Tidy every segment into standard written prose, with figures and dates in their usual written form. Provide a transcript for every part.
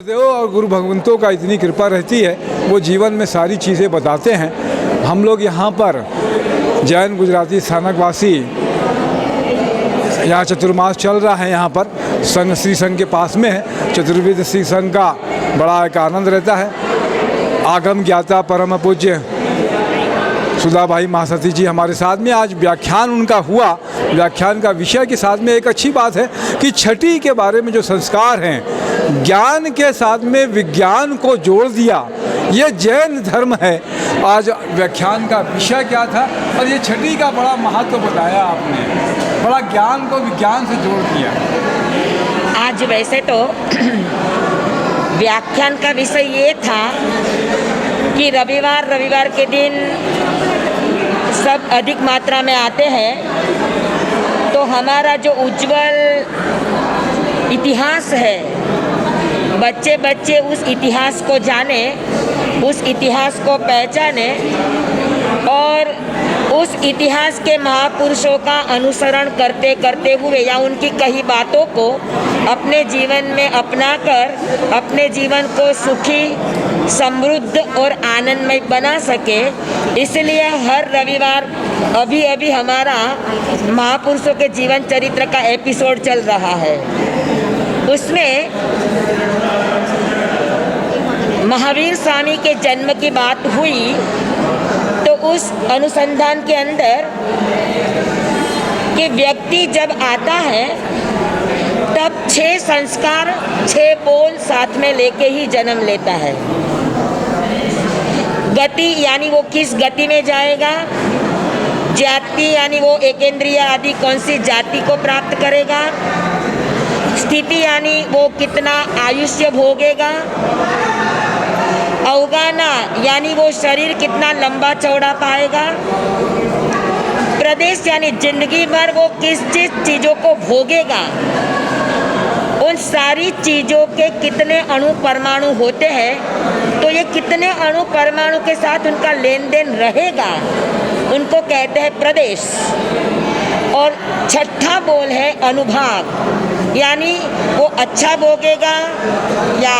देव और गुरु भगवंतों का इतनी कृपा रहती है, वो जीवन में सारी चीज़ें बताते हैं। हम लोग यहाँ पर जैन गुजराती स्थानकवासी यहाँ चतुर्मास चल रहा है। यहाँ पर संघ श्री संघ के पास में है। चतुर्वेद श्री संघ का बड़ा एक आनंद रहता है। आगम ज्ञाता परम पूज्य सुधा भाई महासती जी हमारे साथ में, आज व्याख्यान उनका हुआ। व्याख्यान का विषय के साथ में एक अच्छी बात है कि छठी के बारे में जो संस्कार हैं, ज्ञान के साथ में विज्ञान को जोड़ दिया, ये जैन धर्म है। आज व्याख्यान का विषय क्या था और ये छठी का बड़ा महत्व बताया आपने, बड़ा ज्ञान को विज्ञान से जोड़ दिया। आज वैसे तो व्याख्यान का विषय ये था कि रविवार के दिन सब अधिक मात्रा में आते हैं, तो हमारा जो उज्जवल इतिहास है, बच्चे उस इतिहास को जाने, उस इतिहास को पहचाने और उस इतिहास के महापुरुषों का अनुसरण करते करते हुए या उनकी कही बातों को अपने जीवन में अपनाकर अपने जीवन को सुखी, समृद्ध और आनंदमय बना सके। इसलिए हर रविवार अभी हमारा महापुरुषों के जीवन चरित्र का एपिसोड चल रहा है। उसमें महावीर स्वामी के जन्म की बात हुई, तो उस अनुसंधान के अंदर कि व्यक्ति जब आता है तब 6 संस्कार 6 बोल साथ में लेके ही जन्म लेता है। गति यानी वो किस गति में जाएगा, जाति यानी वो एकेंद्रिय आदि कौन सी जाति को प्राप्त करेगा, स्थिति यानी वो कितना आयुष्य भोगेगा, अवगाना यानी वो शरीर कितना लंबा चौड़ा पाएगा, प्रदेश यानी जिंदगी भर वो किस चीज़ों को भोगेगा, उन सारी चीज़ों के कितने अणु परमाणु होते हैं, तो ये कितने अणु परमाणु के साथ उनका लेन देन रहेगा, उनको कहते हैं प्रदेश। और छठा बोल है अनुभाग, यानी वो अच्छा भोगेगा या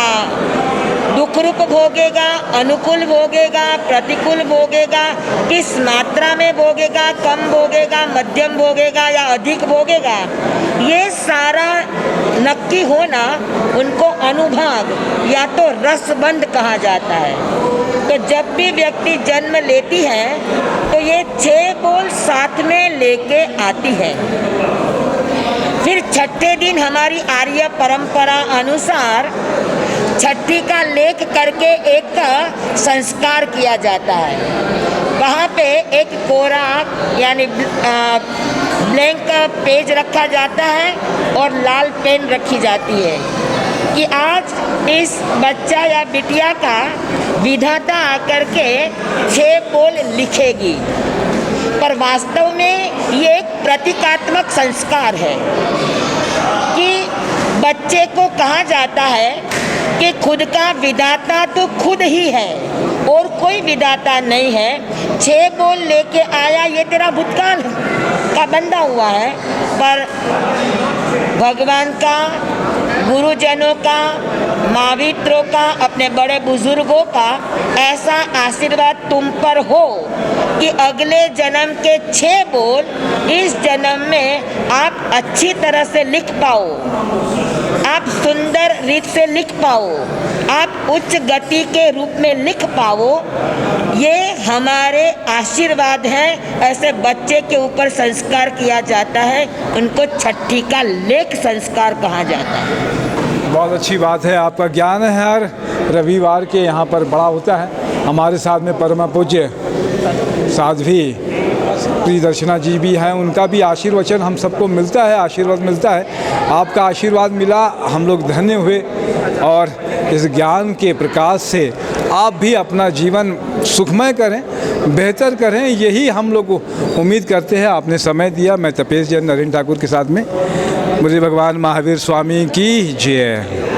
दुख रूप भोगेगा, अनुकूल भोगेगा, प्रतिकूल भोगेगा, किस मात्रा में भोगेगा, कम भोगेगा, मध्यम भोगेगा या अधिक भोगेगा, ये सारा नक्की होना उनको अनुभाग या तो रसबंध कहा जाता है। तो जब भी व्यक्ति जन्म लेती है तो ये 6 बोल साथ में लेके आती है। फिर छठे दिन हमारी आर्य परंपरा अनुसार छठी का लेख करके एक संस्कार किया जाता है। वहाँ पे एक कोरा यानी ब्लैंक पेज रखा जाता है और लाल पेन रखी जाती है कि आज इस बच्चा या बिटिया का विधाता आकर के 6 बोल लिखेगी। पर वास्तव में ये एक प्रतीकात्मक संस्कार है कि बच्चे को कहा जाता है कि खुद का विधाता तो खुद ही है और कोई विधाता नहीं है। 6 बोल लेके आया, ये तेरा भूतकाल का बंधा हुआ है, पर भगवान का, गुरुजनों का, महावित्रों का, अपने बड़े बुजुर्गों का ऐसा आशीर्वाद तुम पर हो कि अगले जन्म के 6 बोल इस जन्म में आप अच्छी तरह से लिख पाओ, आप सुंदर रीत से लिख पाओ, आप उच्च गति के रूप में लिख पाओ। ये हमारे आशीर्वाद हैं। ऐसे बच्चे के ऊपर संस्कार किया जाता है, उनको छठी का लेख संस्कार कहा जाता है। बहुत अच्छी बात है, आपका ज्ञान है। हर रविवार के यहाँ पर बड़ा होता है। हमारे साथ में परम पूज्य साध्वी प्रियदर्शना जी भी हैं, उनका भी आशीर्वचन हम सबको मिलता है, आशीर्वाद मिलता है। आपका आशीर्वाद मिला, हम लोग धन्य हुए और इस ज्ञान के प्रकाश से आप भी अपना जीवन सुखमय करें, बेहतर करें, यही हम लोग उम्मीद करते हैं। आपने समय दिया। मैं तपेश जैन नरेंद्र ठाकुर के साथ में, मुझे भगवान महावीर स्वामी की जय।